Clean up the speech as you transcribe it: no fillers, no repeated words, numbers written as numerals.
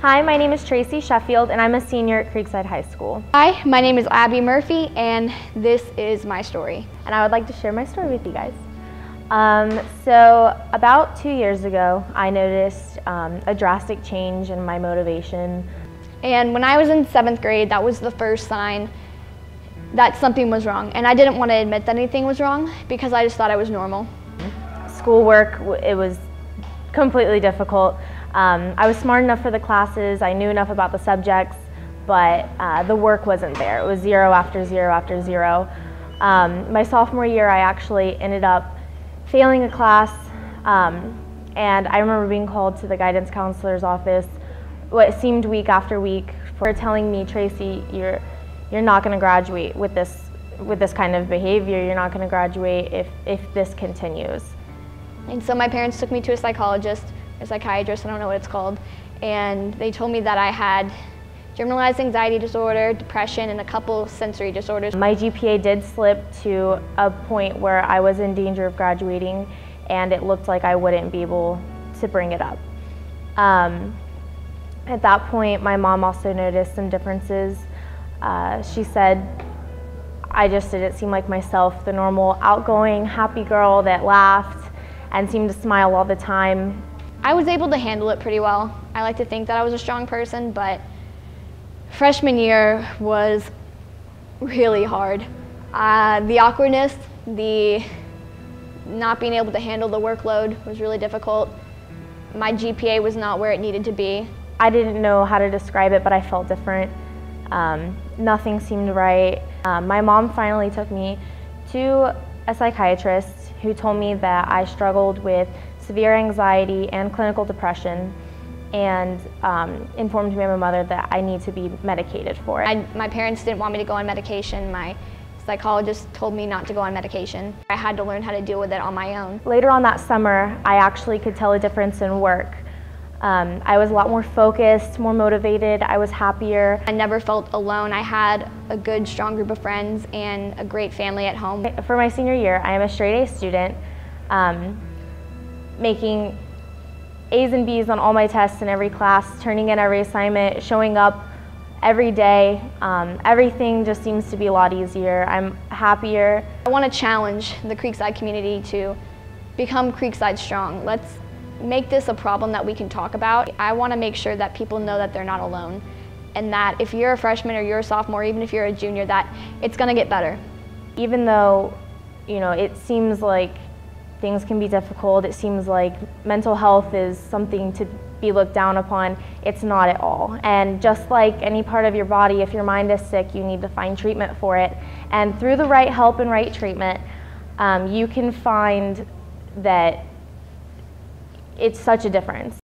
Hi, my name is Traci Sheffield, and I'm a senior at Creekside High School. Hi, my name is Abby Murphy, and this is my story. And I would like to share my story with you guys. So about 2 years ago, I noticed a drastic change in my motivation. And when I was in 7th grade, that was the first sign that something was wrong. And I didn't want to admit that anything was wrong because I just thought I was normal. Schoolwork, it was completely difficult. I was smart enough for the classes, I knew enough about the subjects, but the work wasn't there. It was zero after zero after zero. My sophomore year, I actually ended up failing a class, and I remember being called to the guidance counselor's office what seemed week after week for telling me, Traci, you're not going to graduate with this kind of behavior. You're not going to graduate if this continues. And so my parents took me to a psychologist, a psychiatrist, I don't know what it's called, and they told me that I had generalized anxiety disorder, depression, and a couple sensory disorders. My GPA did slip to a point where I was in danger of graduating, and it looked like I wouldn't be able to bring it up. At that point, my mom also noticed some differences. She said, I just didn't seem like myself, the normal outgoing, happy girl that laughed and seemed to smile all the time. I was able to handle it pretty well. I like to think that I was a strong person, but freshman year was really hard. The awkwardness, the not being able to handle the workload was really difficult. My GPA was not where it needed to be. I didn't know how to describe it, but I felt different. Nothing seemed right. My mom finally took me to a psychiatrist who told me that I struggled with severe anxiety and clinical depression, and informed me and my mother that I need to be medicated for it. My parents didn't want me to go on medication. My psychologist told me not to go on medication. I had to learn how to deal with it on my own. Later on that summer, I actually could tell a difference in work. I was a lot more focused, more motivated, I was happier. I never felt alone. I had a good, strong group of friends and a great family at home. For my senior year, I am a straight A student, making A's and B's on all my tests in every class, turning in every assignment, showing up every day. Everything just seems to be a lot easier. I'm happier. I want to challenge the Creekside community to become Creekside Strong. Let's make this a problem that we can talk about. I want to make sure that people know that they're not alone, and that if you're a freshman or you're a sophomore, even if you're a junior, that it's going to get better. Even though, it seems like things can be difficult, it seems like mental health is something to be looked down upon, it's not at all. And just like any part of your body, if your mind is sick, you need to find treatment for it. And through the right help and right treatment, you can find that it's such a difference.